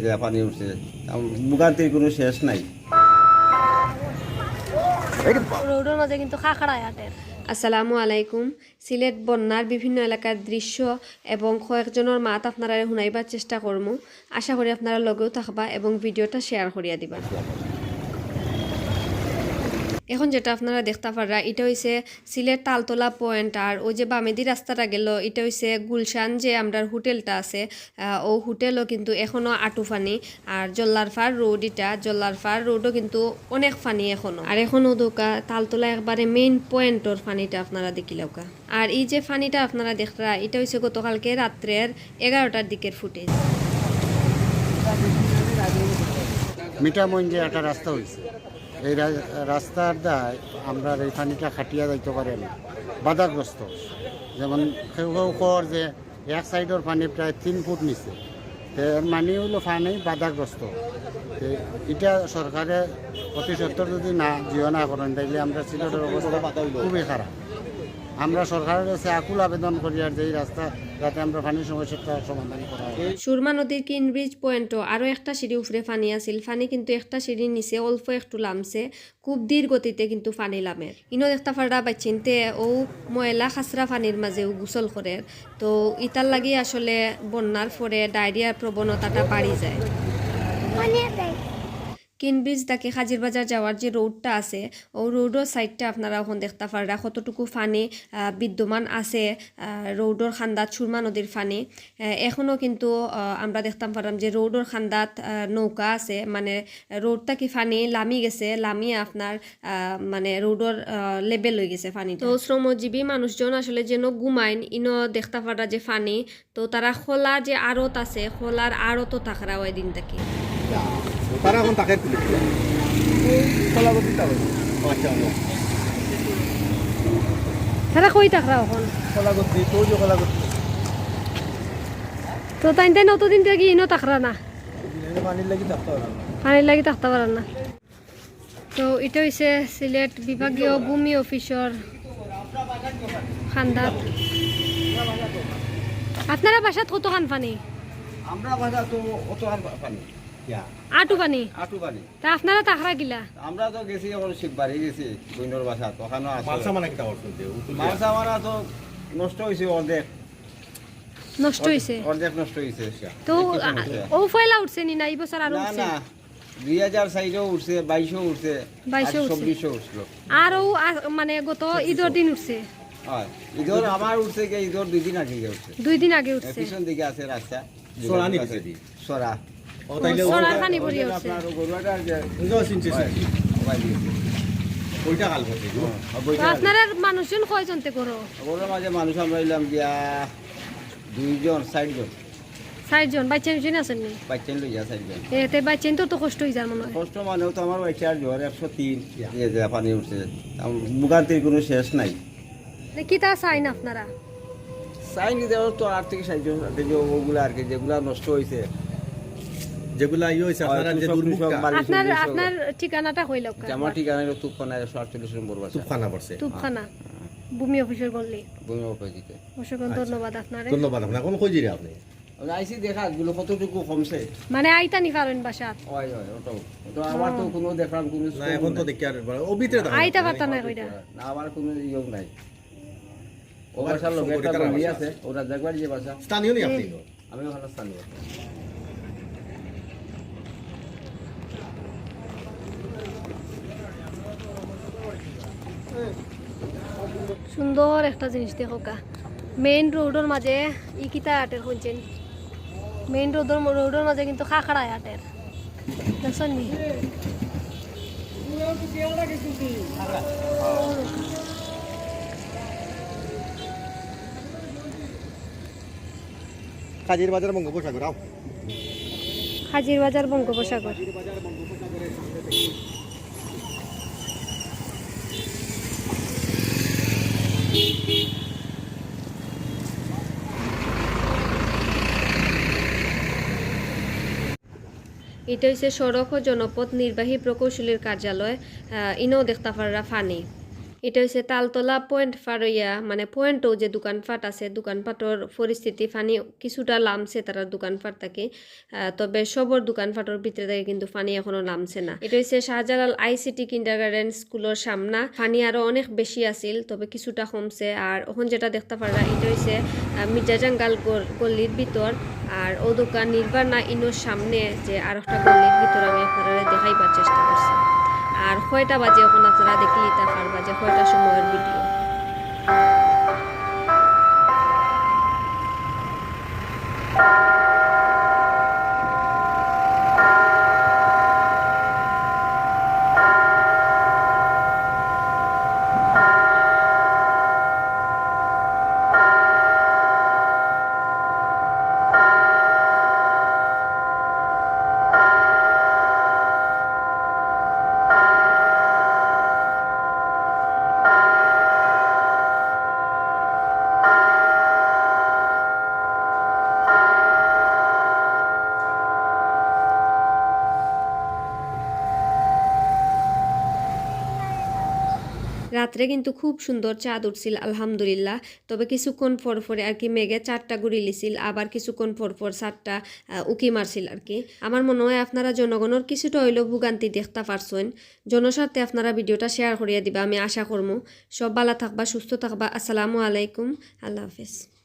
যে পানি উঠছে, ভোগান্তির কোনো শেষ নাই। রোডের মাঝে কিন্তু খাখড়ায় হাটের। আসসালামু আলাইকুম। সিলেট বন্যার বিভিন্ন এলাকার দৃশ্য এবং কয়েকজনের মাত আপনারা শুনাইবার চেষ্টা করমু। আশা করি আপনারা লগেও থাকবা এবং ভিডিওটা শেয়ার করিয়া দিবা। এখন যেটা আপনারা দেখতে পারা এটা হইছে সিলেট তালতলা পয়েন্ট, আর ওই যে বামেদি রাস্তাটা গেল এটা হইছে গুলশান যে আমরার হোটেলটা আছে, ও হোটেলও কিন্তু এখনো আটু ফানি। আর জল্লারফার রোড, এটা জল্লারফার রোডও কিন্তু অনেক ফানি এখনো। আর এখনো দোকা তালতলা একবারে মেইন পয়েন্টর ফানিটা আপনারা দেখিলাওকা। আর এই যে ফানিটা আপনারা দেখরা এটা হইছে গতকালকে রাত্রের 11টার দিকের ফুটেজ। মিঠামঞ্জে একটা রাস্তা হয়েছে, এই রাস্তার দায় আমরা এই পানিটা খাটিয়া যাইতে পারে না, বাধাগ্রস্ত। যেমন কেউ কেউ কর যে এক সাইডের পানি প্রায় 3 ফুট নিচে, এর মানে হইলো পানি বাধাগ্রস্ত। এটা সরকারে অতি সত্তর যদি না জিও না করেন তাইলে আমরা সিলেটের অবস্থা খুবই খারাপ। আমরা সরকারের কাছে আকুল আবেদন করি আর যে এই রাস্তা যাতে আমরা পানির সমস্যাটা সমাধান করা হয়। সুরমা নদীর কিনব্রিজ পয়েন্টও আরও একটা সিঁড়ি উপরে ফানি আছিল। ফানি কিন্তু একটা সিঁড়ির নিচে অল্প একটু লামছে, খুব ধীর গতিতে কিন্তু ফানি লামের। ইনো একটা ফাড়া বাচ্চিনতে ও ময়লা খাসরা ফানির মাঝেও গোসল করে। তো ইতার লাগি আসলে বন্যার পরে ডায়রিয়ার প্রবণতাটা বাড়ি যায়। কিনব্রিজ থেকে হাজির বাজার যাওয়ার যে রোডটা আছে ও রোডের সাইডটা আপনারা এখন দেখতে পারা কতটুকু ফানি বিদ্যমান আছে। রোডের খান্দাত সুরমা নদীর ফানি এখনও কিন্তু আমরা দেখতাম পারাম যে রোডের খান্দাত নৌকা আছে, মানে রোডটা কি ফানি লামি গেছে, লামিয়ে আপনার মানে রোডের লেভেল হয়ে গেছে ফানি। তো শ্রমজীবী মানুষজন আসলে যেন ঘুমাইন ইনো দেখতে পারা যে ফানি, তো তারা খোলা যে আড়ত আছে খোলার আড়তও থাকরা ওই দিন থেকে। তারা এখন তাকে তারা কই থাকরা এখন তো তাই তাই নতদিন থেকে ইনো থাকরা না, পানির লাগি থাকতে পারেন না। তো এটা হইছে সিলেট বিভাগীয় ভূমি অফিসর খান্দাত। আপনারা বাসাত কত খান পানি? আমরা বাজা তো অত আর পানি আটু পানি আটু পানি। তা আপনারা তাকরা গিলা? আমরা তো গেছি এখন শিববাড়ি গেছি বইনর বাসা, ওখানেও আছে মালসা মানে কিটা করছেন যে মাছ আমারা তো নষ্ট হয়েছে, অর্ধেক নষ্ট হইছে। অর্ধেক নষ্ট হয়েছে। তো ও ফয়লা উঠছে নি না এই বছর আরো না উঠছে? না 2004 উঠছে, 22 উঠছে, 22 উঠছে। 24 উঠছিল। আর ও মানে গত ঈদের দিন উঠছে। হয় ঈদর আমার উঠছে কি ঈদর 2 দিন আগে উঠছে, 2 দিন আগে উঠছে। পিছন দিকে আছে রাস্তা সোরানি দিছে দি সরা ও তাইলে সোনার পানি ভরি উঠছে। আপনার গরুয়াটা যে বুঝাও চিনছে সবাই দিয়েছে। ওইটা কাল করতে তো আপনারা মানুষজন কয়জনতে করো? গরুর মাঝে মানুষ আমরা এলাম গিয়া 2 জন 4 জন 4 জন। বাচ্চা জন আছেন নি? বাচ্চা লইয়া 4 জন। এতে বাচ্চা তো কষ্ট হয়ে যায় মনে হয়। কষ্ট মানেও তো আমার বাচ্চার জ্বর 103 যে পানি উঠছে, ভোগান্তির কোনো শেষ নাই। কি তা চাই না আপনারা? চাইনি দেওয়ার তো আর্থিক সাহায্য ওগুলো আর কি, যেগুলা নষ্ট হয়েছে যেগুলা হইছে আপনারা যে দুর্ভোগটা আপনার ঠিকানাটা হইল? আমার ঠিকানা হলো তুফখানা 148 নম্বর বাসা, তুফখানা পড়ছে। তুপখানা ভূমি অফিসের বললি। ভূমি অপোজিটে। অসংখ্য ধন্যবাদ আপনারে। ধন্যবাদ আপনাকে। কোন কই জিরে আপনি আইসি দেখা গুলো কতটুকু কমছে। মানে আইতা নি পারেন বাসাত? হয় হয় ওটাও তো আমার তো কোনো দেখলাম কোনো না এখন তো দেখি আর অবিতে আইতা পারতা না কইরা। না আমার কোনো ইয়োগ নাই। ও বাসার লোক একটা বলি আছে ওরা দেখবার যে বাসা স্থানীয় নি আপনি? আমি ওখানে স্থানীয়। সুন্দর একটা জিনিস দেখো কা, মেইন রোডের মাঝে ই কিতা আটের শুনছেন, মেইন রোডের মাঝে কিন্তু খাখড়ায় আটের দেখছেন নি? কাজীর বাজার বঙ্গোপসাগর আও হাজির বাজার বঙ্গোপসাগর। এটা হচ্ছে সড়ক ও জনপথ নির্বাহী প্রকৌশলীর কার্যালয়। ইনো দেখতে পারা ফানি। এটা হচ্ছে তালতলা পয়েন্ট ফারইয়া মানে পয়েন্টও যে দোকানপাট আছে দোকানপাটর পরিস্থিতি ফানি কিছুটা লামছে তারা দোকানপাট থাকে তবে সবর দোকানপাটর ভিতরে থেকে কিন্তু ফানি এখনো নামছে না। এটা হচ্ছে শাহজালাল ICT কিন্ডারগার্টেন স্কুলের সামনা ফানি আরো অনেক বেশি আছিল তবে কিছুটা কমছে। আর এখন যেটা দেখতে পারা এটা হচ্ছে মির্জাজাঙ্গাল গল্লির ভিতর আর ও দোকান নির্বাণা ইনোর সামনে যে আর একটা গল্লির ভিতর আমি আপনারা দেখাইবার চেষ্টা করছি। আর কয়টা বাজে এখন আপনারা দেখে নিতে পারবা যে কয়টা সময়ের ভিডিও। রাত্রে কিন্তু খুব সুন্দর চাঁদ উঠছিল আলহামদুলিল্লাহ। তবে কিছুক্ষণ পরপরে আর কি মেঘে চারটা গুড়ি লিছিল আবার কিছুক্ষণ পরপর চারটা উকি মারছিল আর কি। আমার মনে হয় আপনারা জনগণের কিছুটা হইলেও ভোগান্তি দেখতে পারছেন। জনস্বার্থে আপনারা ভিডিওটা শেয়ার করিয়া দিবা আমি আশা করবো। সব ভালো থাকবা সুস্থ থাকবা। আসসালামু আলাইকুম, আল্লাহ হাফেজ।